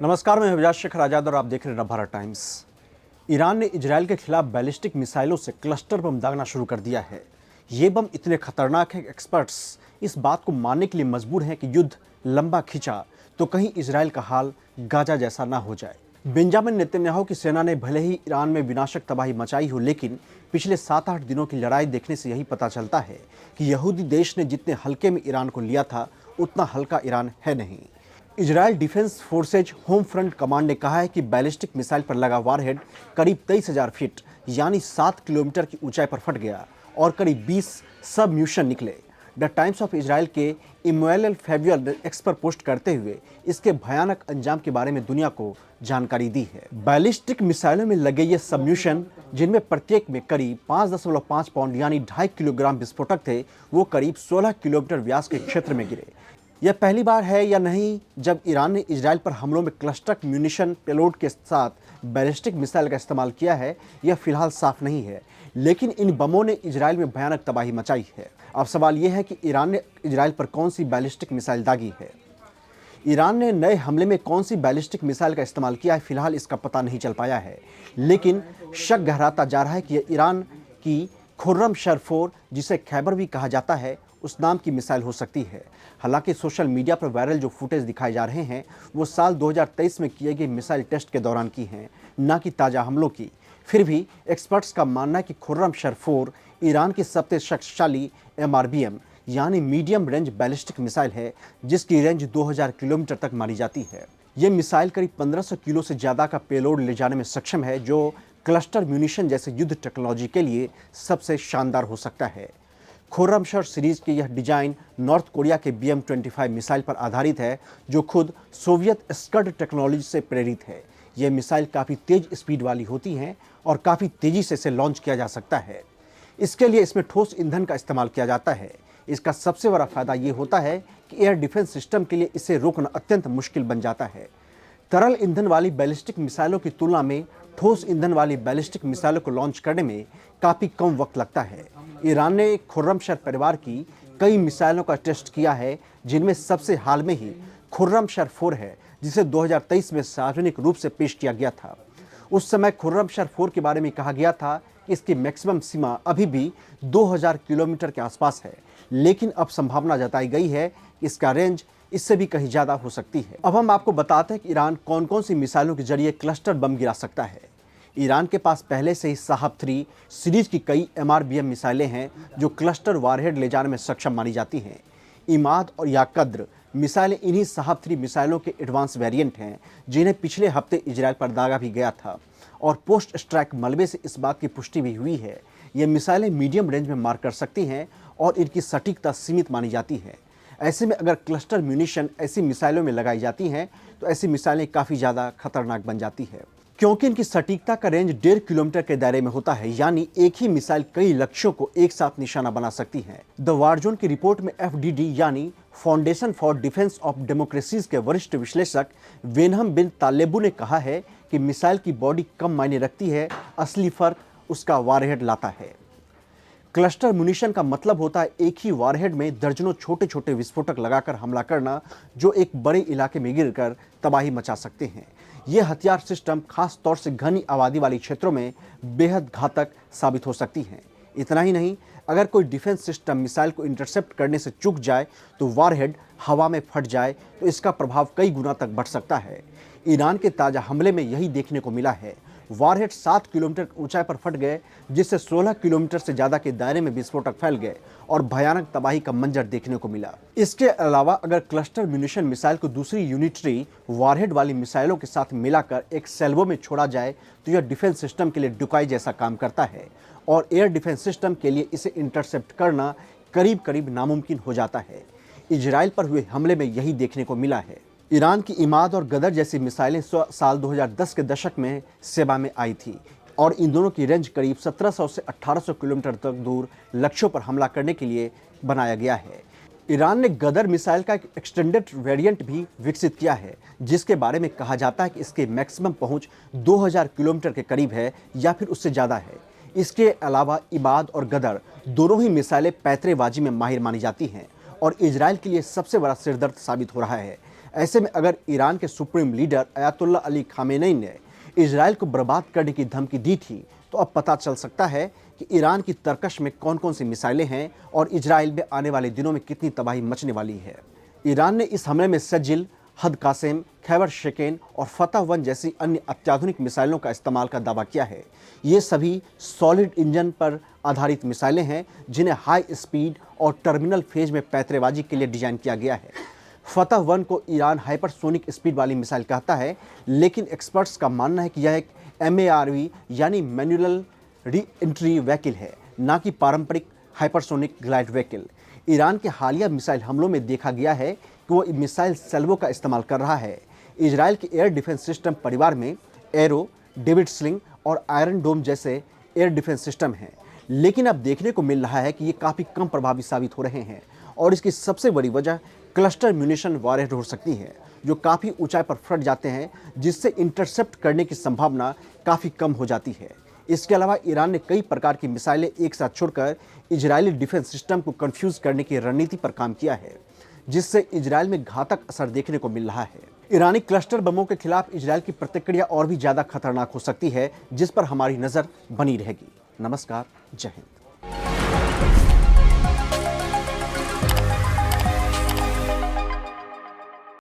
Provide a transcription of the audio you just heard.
नमस्कार, मैं हवजाज शेखर आजाद और आप देख रहे हैं नवभारत टाइम्स। ईरान ने इजरायल के खिलाफ बैलिस्टिक मिसाइलों से क्लस्टर बम दागना शुरू कर दिया है। ये बम इतने खतरनाक हैं कि एक्सपर्ट्स इस बात को मानने के लिए मजबूर हैं कि युद्ध लंबा खिंचा तो कहीं इजरायल का हाल गाजा जैसा ना हो जाए। बेंजामिन नेतन्याहू की सेना ने भले ही ईरान में विनाशक तबाही मचाई हो, लेकिन पिछले 7-8 दिनों की लड़ाई देखने से यही पता चलता है कि यहूदी देश ने जितने हल्के में ईरान को लिया था उतना हल्का ईरान है नहीं। Israel defence forces home front command ने कहा है कि बैलिस्टिक मिसाइल पर लगा वारहेड करीब 23,000 फीट यानी 7 किलोमीटर की ऊंचाई पर फट गया और करीब 20 सबम्यूशन निकले। द टाइम्स ऑफ इजराइल के इमैनुएल फेवियल ने एक्स पर पोस्ट करते हुए इसके भयानक अंजाम के बारे में दुनिया को जानकारी दी है। बैलिस्टिक मिसाइलों में लगे ये सबम्यूशन, जिनमें प्रत्येक में करीब 5.5 पाउंड यानी 2.5 किलोग्राम विस्फोटक थे, वो करीब 16 किलोमीटर व्यास के क्षेत्र में गिरे। यह पहली बार है या नहीं जब ईरान ने इजरायल पर हमलों में क्लस्टर म्यूनिशन पेलोड के साथ बैलिस्टिक मिसाइल का इस्तेमाल किया है, यह फिलहाल साफ नहीं है, लेकिन इन बमों ने इजरायल में भयानक तबाही मचाई है। अब सवाल यह है कि ईरान ने इजरायल पर कौन सी बैलिस्टिक मिसाइल दागी है। ईरान ने नए हमले में कौन सी बैलिस्टिक मिसाइल का इस्तेमाल किया है, फिलहाल इसका पता नहीं चल पाया है, लेकिन शक गहराता जा रहा है कि यह ईरान की खुर्रम-शर-4, जिसे खैबर भी कहा जाता है, उस नाम की मिसाइल हो सकती है। हालांकि सोशल मीडिया पर वायरल जो फुटेज दिखाए जा रहे हैं वो साल 2023 में किए गए मिसाइल टेस्ट के दौरान की हैं, न कि ताज़ा हमलों की। फिर भी एक्सपर्ट्स का मानना है कि खुर्रम-शर-4 ईरान की सबसे शक्तिशाली MRBM यानी मीडियम रेंज बैलिस्टिक मिसाइल है, जिसकी रेंज 2000 किलोमीटर तक मानी जाती है। ये मिसाइल करीब 1500 किलो से ज़्यादा का पेलोड ले जाने में सक्षम है, जो क्लस्टर म्यूनिशन जैसे युद्ध टेक्नोलॉजी के लिए सबसे शानदार हो सकता है। खुर्रम-शर सीरीज की यह डिजाइन नॉर्थ कोरिया के BM-25 मिसाइल पर आधारित है, जो खुद सोवियत स्कड टेक्नोलॉजी से प्रेरित है। यह मिसाइल काफ़ी तेज स्पीड वाली होती हैं और काफ़ी तेज़ी से इसे लॉन्च किया जा सकता है। इसके लिए इसमें ठोस ईंधन का इस्तेमाल किया जाता है। इसका सबसे बड़ा फायदा ये होता है कि एयर डिफेंस सिस्टम के लिए इसे रोकना अत्यंत मुश्किल बन जाता है। तरल ईंधन वाली बैलिस्टिक मिसाइलों की तुलना में ठोस ईंधन वाली बैलिस्टिक मिसाइलों को लॉन्च करने में काफ़ी कम वक्त लगता है। ईरान ने खुर्रम-शर परिवार की कई मिसाइलों का टेस्ट किया है, जिनमें सबसे हाल में ही खुर्रम-शर-4 है, जिसे 2023 में सार्वजनिक रूप से पेश किया गया था। उस समय खुर्रम-शर-4 के बारे में कहा गया था कि इसकी मैक्सिमम सीमा अभी भी 2000 किलोमीटर के आसपास है, लेकिन अब संभावना जताई गई है कि इसका रेंज इससे भी कहीं ज़्यादा हो सकती है। अब हम आपको बताते हैं कि ईरान कौन कौन सी मिसाइलों के जरिए क्लस्टर बम गिरा सकता है। ईरान के पास पहले से ही साहब-3 सीरीज की कई MRBM मिसाइलें हैं, जो क्लस्टर वारहेड ले जाने में सक्षम मानी जाती हैं। इमाद और याकद्र मिसाइलें इन्हीं साहब-3 मिसाइलों के एडवांस वेरिएंट हैं, जिन्हें पिछले हफ्ते इजरायल पर दागा भी गया था और पोस्ट स्ट्राइक मलबे से इस बात की पुष्टि भी हुई है। ये मिसाइलें मीडियम रेंज में मार कर सकती हैं और इनकी सटीकता सीमित मानी जाती है। ऐसे में अगर क्लस्टर म्यूनिशन ऐसी मिसाइलों में लगाई जाती हैं तो ऐसी मिसाइलें काफ़ी ज़्यादा खतरनाक बन जाती है, क्योंकि इनकी सटीकता का रेंज 1.5 किलोमीटर के दायरे में होता है, यानी एक ही मिसाइल कई लक्ष्यों को एक साथ निशाना बना सकती है। द वार जोन की रिपोर्ट में FDD यानी foundation for defence of democracies के वरिष्ठ विश्लेषक वेनहम बिन तालेबू ने कहा है कि मिसाइल की बॉडी कम मायने रखती है, असली फर्क उसका वारहेड लाता है। क्लस्टर म्यूनिशन का मतलब होता है एक ही वारहेड में दर्जनों छोटे छोटे विस्फोटक लगाकर हमला करना, जो एक बड़े इलाके में गिरकर तबाही मचा सकते हैं। ये हथियार सिस्टम खास तौर से घनी आबादी वाले क्षेत्रों में बेहद घातक साबित हो सकती हैं। इतना ही नहीं, अगर कोई डिफेंस सिस्टम मिसाइल को इंटरसेप्ट करने से चूक जाए तो वारहेड हवा में फट जाए तो इसका प्रभाव कई गुना तक बढ़ सकता है। ईरान के ताज़ा हमले में यही देखने को मिला है। वारहेड 7 किलोमीटर ऊंचाई पर फट गए, जिससे 16 किलोमीटर से ज़्यादा के दायरे में विस्फोटक फैल गए और भयानक तबाही का मंजर देखने को मिला। इसके अलावा अगर क्लस्टर म्यूनिशन मिसाइल को दूसरी यूनिटरी वारहेड वाली मिसाइलों के साथ मिलाकर एक सैल्वो में छोड़ा जाए तो यह डिफेंस सिस्टम के लिए डुकाई जैसा काम करता है और एयर डिफेंस सिस्टम के लिए इसे इंटरसेप्ट करना करीब करीब नामुमकिन हो जाता है। इजरायल पर हुए हमले में यही देखने को मिला है। ईरान की इमाद और गदर जैसी मिसाइलें साल 2010 के दशक में सेवा में आई थी और इन दोनों की रेंज करीब 1700 से 1800 किलोमीटर तक दूर लक्ष्यों पर हमला करने के लिए बनाया गया है। ईरान ने गदर मिसाइल का एक एक्सटेंडेड वेरिएंट भी विकसित किया है, जिसके बारे में कहा जाता है कि इसकी मैक्सिमम पहुंच 2000 किलोमीटर के करीब है या फिर उससे ज़्यादा है। इसके अलावा इमाद और गदर दोनों ही मिसाइलें पैतरेबाजी में माहिर मानी जाती हैं और इजराइल के लिए सबसे बड़ा सिरदर्द साबित हो रहा है। ऐसे में अगर ईरान के supreme leader Ayatollah Ali Khamenei ने इजराइल को बर्बाद करने की धमकी दी थी, तो अब पता चल सकता है कि ईरान की तरकश में कौन कौन सी मिसाइलें हैं और इजराइल में आने वाले दिनों में कितनी तबाही मचने वाली है। ईरान ने इस हमले में सज्जिल, हद कासेम, खैबर शेकेन और फतह 1 जैसी अन्य अत्याधुनिक मिसाइलों का इस्तेमाल का दावा किया है। ये सभी सॉलिड इंजन पर आधारित मिसाइलें हैं जिन्हें हाई स्पीड और टर्मिनल फेज में पैंतरेबाजी के लिए डिजाइन किया गया है। फतह 1 को ईरान हाइपरसोनिक स्पीड वाली मिसाइल कहता है, लेकिन एक्सपर्ट्स का मानना है कि यह एक MARV यानी मैनुअल री एंट्री व्हीकल है, ना कि पारंपरिक हाइपरसोनिक ग्लाइड व्हीकल। ईरान के हालिया मिसाइल हमलों में देखा गया है कि वो मिसाइल सेल्वो का इस्तेमाल कर रहा है। इजराइल के एयर डिफेंस सिस्टम परिवार में एरो, डेविड स्लिंग और आयरन डोम जैसे एयर डिफेंस सिस्टम हैं, लेकिन अब देखने को मिल रहा है कि ये काफ़ी कम प्रभावी साबित हो रहे हैं और इसकी सबसे बड़ी वजह क्लस्टर म्यूनिशन वॉरहेड हो सकती है, जो काफ़ी ऊंचाई पर फट जाते हैं, जिससे इंटरसेप्ट करने की संभावना काफ़ी कम हो जाती है। इसके अलावा ईरान ने कई प्रकार की मिसाइलें एक साथ छोड़कर इजरायली डिफेंस सिस्टम को कंफ्यूज करने की रणनीति पर काम किया है, जिससे इजराइल में घातक असर देखने को मिल रहा है। ईरानी क्लस्टर बमों के खिलाफ इजराइल की प्रतिक्रिया और भी ज़्यादा खतरनाक हो सकती है, जिस पर हमारी नज़र बनी रहेगी। नमस्कार, जय हिंद।